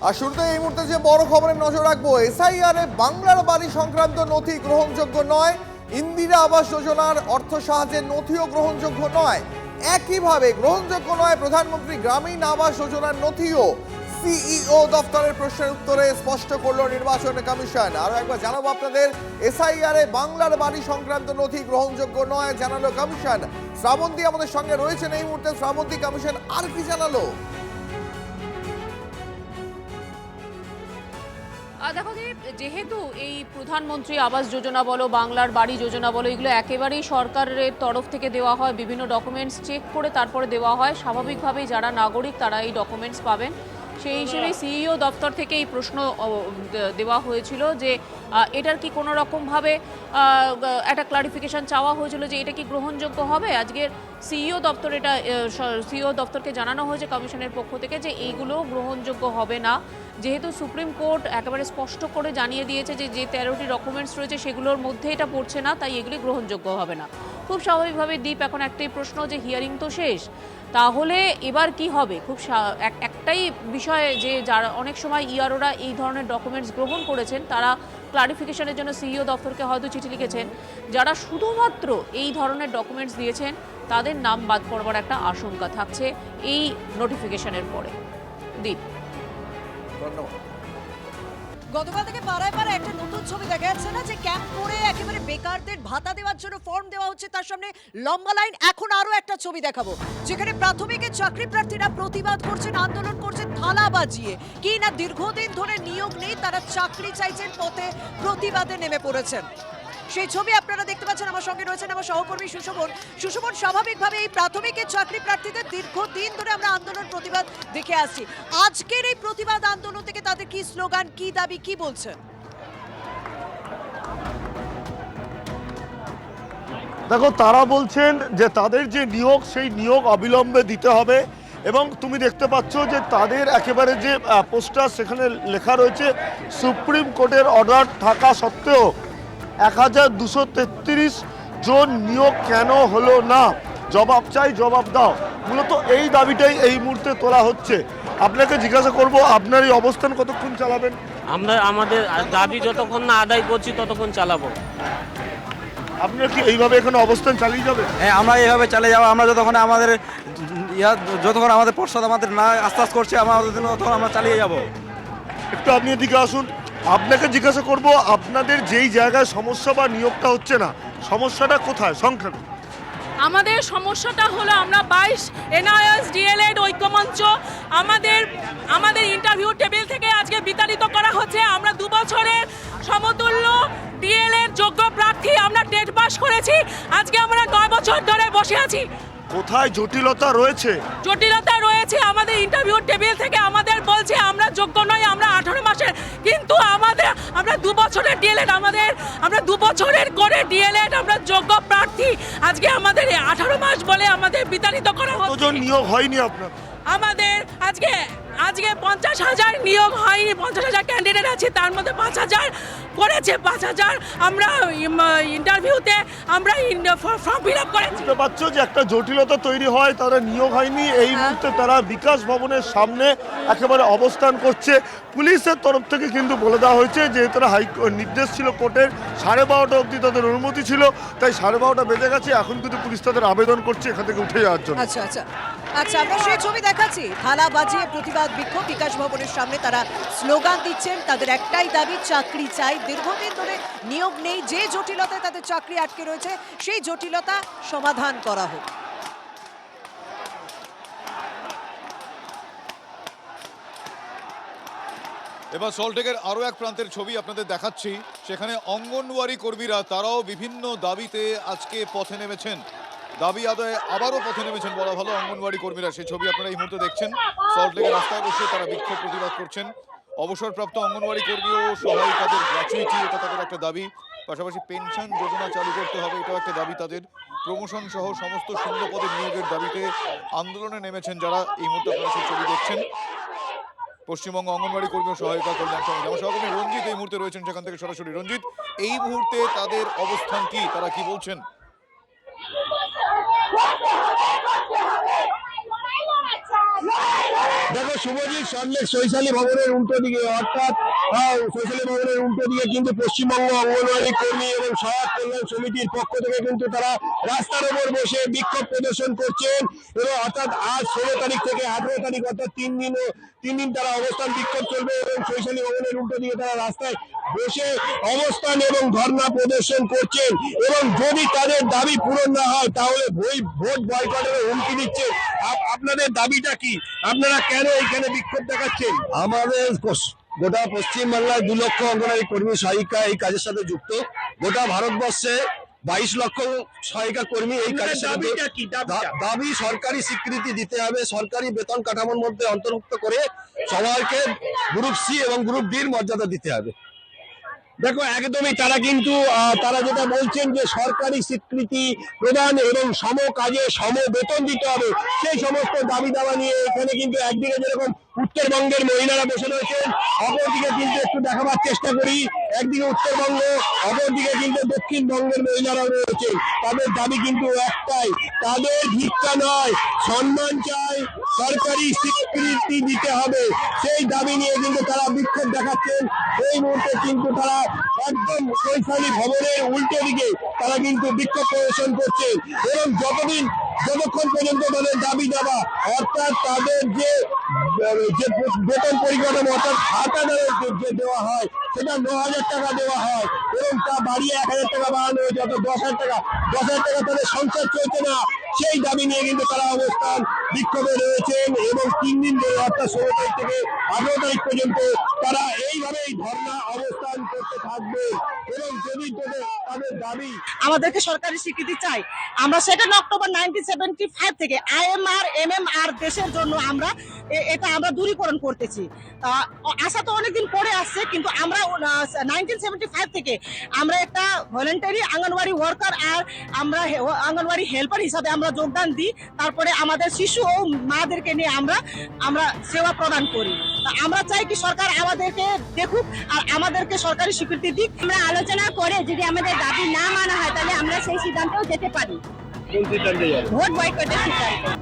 আর শুরুতে এই মুহূর্তে যে বড় খবরের নজর রাখবো, এসআইআর এ বাংলার বাড়ি সংক্রান্ত নথি গ্রহণযোগ্য নয়, ইন্দিরা আবাস যোজনার অর্থ সাহায্যের নথিও গ্রহণযোগ্য নয়। একইভাবে গ্রহণযোগ্য নয় প্রধানমন্ত্রী গ্রামীণ আবাস যোজনার নথিও। সিইও দফতরের প্রশ্নের উত্তরে স্পষ্ট করল নির্বাচন কমিশন। আরো একবার জানাবো আপনাদের, এসআইআর এ বাংলার বাড়ি সংক্রান্ত নথি গ্রহণযোগ্য নয় জানালো কমিশন। শ্রাবন্তী আমাদের সঙ্গে রয়েছেন এই মুহূর্তে। শ্রাবন্তী, কমিশন আর কি জানালো? দেখো, যেহেতু এই প্রধানমন্ত্রী আবাস যোজনা বলো, বাংলার বাড়ি যোজনা বলো, এগুলো একেবারেই সরকারের তরফ থেকে দেওয়া হয়, বিভিন্ন ডকুমেন্টস চেক করে তারপরে দেওয়া হয়। স্বাভাবিকভাবেই যারা নাগরিক তারা এই ডকুমেন্টস পাবেন। সেই হিসেবে সিইও দপ্তর থেকে এই প্রশ্ন দেওয়া হয়েছিল যে এটার কি কোনো রকমভাবে একটা ক্লারিফিকেশন চাওয়া হয়েছিল যে এটা কি গ্রহণযোগ্য হবে। আজকের সিইও দপ্তরকে জানানো হয়েছে কমিশনের পক্ষ থেকে যে এইগুলো গ্রহণযোগ্য হবে না, যেহেতু সুপ্রিম কোর্ট একেবারে স্পষ্ট করে জানিয়ে দিয়েছে যে 13টি ডকুমেন্টস রয়েছে সেগুলোর মধ্যে এটা পড়ছে না, তাই এগুলি গ্রহণযোগ্য হবে না। খুব স্বাভাবিকভাবে দীপ এখন একটাই প্রশ্ন যে হিয়ারিং তো শেষ, তাহলে এবার কি হবে? খুব একটাই বিষয় যে যারা অনেক সময় ইআরওরা এই ধরনের ডকুমেন্টস গ্রহণ করেছেন তারা ক্লারিফিকেশনের জন্য সিইও দপ্তরকে হয়তো চিঠি লিখেছেন। যারা শুধুমাত্র এই ধরনের ডকুমেন্টস দিয়েছেন তাদের নাম বাদ পড়বার একটা আশঙ্কা থাকছে এই নোটিফিকেশনের পরে। দীপ, ধন্যবাদ। গতকাল থেকে পাড়ায় পাড়ায় একটা নতুন ছবি দেখা যাচ্ছে না, যে ক্যাম্প করে একেবারে বেকারদের ভাতা দেওয়ার জন্য ফর্ম দেওয়া হচ্ছে, তার সামনে লম্বা লাইন। এখন আরো একটা ছবি দেখাবো যেখানে প্রাথমিকের চাকরি প্রার্থীরা প্রতিবাদ করছেন, আন্দোলন করছেন থালা বাজিয়ে। কি না দীর্ঘদিন ধরে নিয়োগ নেই, তারা চাকরি চাইছেন, পথে প্রতিবাদে নেমে পড়েছেন। সেই ছবি আপনারা দেখতে পাচ্ছেন। আমার সঙ্গে রয়েছেন আমার সহকর্মী সুশোভন। সুশোভন, স্বাভাবিকভাবে এই প্রাথমিকের চাকরি প্রার্থীদের দীর্ঘদিন ধরে আমরা আন্দোলন প্রতিবাদ দেখে আসছি। আজকের এই প্রতিবাদ আন্দোলন থেকে তাদের কি স্লোগান, কি দাবি, কি বলছেন? দেখো, তারা বলছেন যে তাদের যে নিয়োগ সেই নিয়োগ অবিলম্বে দিতে হবে, এবং তুমি দেখতে পাচ্ছ যে তাদের একেবারে যে পোস্টার সেখানে লেখা রয়েছে সুপ্রিম কোর্টের অর্ডার থাকা সত্ত্বেও 1233 জন নিয়োগ কেন হলো না, জবাব চাই, জবাব দাও। মূলত এই দাবিটাই এই মুহূর্তে তোলা হচ্ছে। আপনাকে জিজ্ঞাসা করব, আপনার এই অবস্থান কতক্ষণ চালাবেন? আমরা আমাদের দাবি যতক্ষণ না আদায় করছি ততক্ষণ চালাবো। আপনারা কি এইভাবে এখানে অবস্থান চালিয়ে যাবেন? হ্যাঁ, আমরা এইভাবে চালিয়ে যাবো। আমরা যতক্ষণ আমাদের পর্ষদ আমাদের না আশ্বাস করছে ততক্ষণ আমরা চালিয়ে যাব। একটু আপনি এদিকে আসুন। আপনাকে জিজ্ঞাসা করব, আপনাদের যেই জায়গায় সমস্যা বা নিয়োগটা হচ্ছে না, সমস্যাটা কোথায়? সংখ্যা আমাদের সমস্যাটা হলো আমরা 22 এনআইএস ডিএলএড ঐক্যমঞ্চ আমাদের ইন্টারভিউ টেবিল থেকে আজকে বিতাড়িত করা হচ্ছে। আমরা 2 বছরের সমতুল্য ডিএলএড যোগ্য প্রার্থী, আমরা টেট পাস করেছি, আজকে আমরা 9 বছর ধরে বসে আছি। কোথায় জটিলতা রয়েছে? জটিলতা রয়েছে আমাদের ইন্টারভিউ টেবিল থেকে আমাদের বলছে আমরা যোগ্য নই, আমরা 18 মাসের, কিন্তু আমরা 2 বছরের ডিএলএড, আমরা 2 বছরের করে ডিএলএড, আমরা যোগ্য প্রার্থী, আজকে আমাদের 18 মাস বলে আমাদের বিতাড়িত করা হচ্ছে। কতজন নিয়োগ হয়নি আপনার? আমাদের আজকে 50,000 নিয়োগ হয়নি, 50,000 ক্যান্ডিডেট আছে, তার মধ্যে 5,000 করেছে। 5,000 আমরা ইন্টারভিউতে আমরা ফর্ম ফিল আপ করেছি। বুঝতে পারছো যে একটা জটিলতা তৈরি হয়, তারা নিয়োগ হয়নি। এই মুহূর্তে তারা বিকাশ ভবনের সামনে একেবারে অবস্থান করছে। পুলিশের তরফ থেকে কিন্তু বলে দেওয়া হয়েছে যে তারা নির্দেশ ছিল কোর্টের 12:30 অবধি তাদের অনুমতি ছিল, তাই 12:30 বেজে গেছে। এখন কিন্তু পুলিশ তাদের আবেদন করছে এখান থেকে উঠে যাওয়ার জন্য। আচ্ছা, আমরা সেই ছবি দেখাচ্ছি। থালা বাজিয়ে প্রতিবাদ বিক্ষোভ বিকাশ ভবনের সামনে, তারা স্লোগান দিচ্ছেন। তাদের একটাই দাবি, চাকরি চাই। দীর্ঘদিন ধরে নিয়োগ নেই, যে জটিলতায় তাদের চাকরি আটকে রয়েছে সেই জটিলতা সমাধান করা হোক। এবার সল্টলেকের আরও এক প্রান্তের ছবি আপনাদের দেখাচ্ছি। সেখানে অঙ্গনওয়াড়ি কর্মীরা তারাও বিভিন্ন দাবিতে আজকে পথে নেমেছেন, দাবি আদায়ে আবারও পথে নেমেছেন বলা ভালো অঙ্গনওয়াড়ি কর্মীরা। সেই ছবি আপনারা এই মুহূর্তে দেখছেন। সল্টলেকের রাস্তায় বসে তারা বিক্ষোভ প্রতিবাদ করছেন। অবসরপ্রাপ্ত অঙ্গনওয়াড়ি কর্মী ও সহায়িকাদের গ্র্যাচুইটি, এটা তাদের একটা দাবি। পাশাপাশি পেনশন যোজনা চালু করতে হবে, এটাও একটা দাবি তাদের। প্রমোশন সহ সমস্ত শূন্য পদে নিয়োগের দাবিতে আন্দোলনে নেমেছেন যারা। এই মুহূর্তে আপনারা সেই ছবি দেখছেন। পশ্চিমবঙ্গ অঙ্গনওয়াড়ি কর্মী ও সহায়িকা কল্যাণ সমিতি, আমার সহকর্মী রঞ্জিত এই মুহূর্তে রয়েছেন সেখান থেকে সরাসরি। রঞ্জিত, এই মুহূর্তে তাদের অবস্থান কি, তারা কি বলছেন? লড়াই দেখো শুভজিৎ সল্টলেক শৈশালী ভবনের উল্টো দিকে অর্থাৎ শৈশালী ভবনের উল্টো দিকে কিন্তু পশ্চিমবঙ্গ অঙ্গনওয়াড়ি কর্মী এবং সহায়ক কল্যাণ সমিতির পক্ষ থেকে কিন্তু তারা রাস্তার উপর বসে বিক্ষোভ প্রদর্শন করছেন এবং অর্থাৎ আজ 16 তারিখ থেকে 18 তারিখ অর্থাৎ 3 দিন তারা অবস্থান বিক্ষোভ চলবে এবং শৈশালী ভবনের উল্টো দিকে তারা রাস্তায় বসে অবস্থান এবং ধর্ণা প্রদর্শন করছেন এবং যদি তাদের দাবি পূরণ না হয় তাহলে ভোট বয়কটের হুমকি দিচ্ছে। আপনাদের দাবিটা কি? আপনারা কেন এখানে বিক্ষোভ দেখাচ্ছেন? আমাদের গোটা পশ্চিম বাংলায় 2 লক্ষ অঙ্গনওয়াড়ি কর্মী সহায়িকা এই কাজের সাথে যুক্ত। গোটা ভারতবর্ষে 22 লক্ষ সহায়িকা কর্মী এই কাজের সাথে দাবি সরকারি স্বীকৃতি দিতে হবে, সরকারি বেতন কাঠামোর মধ্যে অন্তর্ভুক্ত করে সবাইকে গ্রুপ সি এবং গ্রুপ ডির মর্যাদা দিতে হবে। দেখো একদমই তারা কিন্তু তারা যেটা বলছেন যে সরকারি স্বীকৃতি প্রদান এবং সম কাজে সম বেতন দিতে হবে, সেই সমস্ত দাবি দাবা নিয়ে এখানে কিন্তু একদিকে যেরকম উত্তরবঙ্গের মহিলারা বসে রয়েছেন, অপরদিকে কিন্তু একটু দেখাবার চেষ্টা করি, একদিকে উত্তরবঙ্গ অপরদিকে কিন্তু দক্ষিণবঙ্গের মহিলারা রয়েছে। তাদের দাবি কিন্তু একটাই, তাদের ভিক্ষা নয়, সম্মান চাই, সরকারি স্বীকৃতি দিতে হবে, সেই দাবি নিয়ে কিন্তু তারা বিক্ষোভ দেখাচ্ছেন। এই মুহূর্তে কিন্তু তারা একদম শৈশালী ভবনের উল্টো দিকে তারা কিন্তু বিক্ষোভ প্রদর্শন করছে এবং যতক্ষণ পর্যন্ত তাদের দাবি দাবা অর্থাৎ তাদের যে বেতন পরিকাঠামো অর্থাৎ ভাতা যে দেওয়া হয় সেটা 9,000 টাকা দেওয়া হয় এবং তা বাড়িয়ে 1,000 টাকা বাড়ানো হয়েছে, অর্থাৎ 10,000 টাকা তাদের সংসার চলছে না, সেই দাবি নিয়ে কিন্তু তারা অবস্থান বিক্ষোভে রয়েছেন এবং 3 দিন ধরে অর্থাৎ 16 তারিখ থেকে 18 তারিখ পর্যন্ত তারা এইভাবেই ধর্ণা অবস্থান করতে থাকবে এবং যদি তাদের দাবি আমাদেরকে সরকারি স্বীকৃতি চাই। আমরা 2 অক্টোবর 1975 থেকে IMR MMR দেশের জন্য আমরা এটা দূরীকরণ করতেছি। আশা তো অনেকদিন পরে আসছে, কিন্তু আমরা 1975 থেকে আমরা একটা ভলেন্টারি আঙ্গনওয়াড়ি ওয়ার্কার আর আমরা আঙ্গনওয়াড়ি হেল্পার হিসাবে আমরা যোগদান দিই। তারপরে আমাদের শিশু ও মাদেরকে নিয়ে আমরা সেবা প্রদান করি। আমরা চাই কি সরকার আমাদেরকে দেখুক আর আমাদেরকে সরকারি স্বীকৃতি দিক। আমরা আলোচনা করে যদি আমাদের দাবি না মানা হয় তাহলে আমরা সেই সিদ্ধান্তেও যেতে পারি, ভোট বয়কটের সিদ্ধান্ত।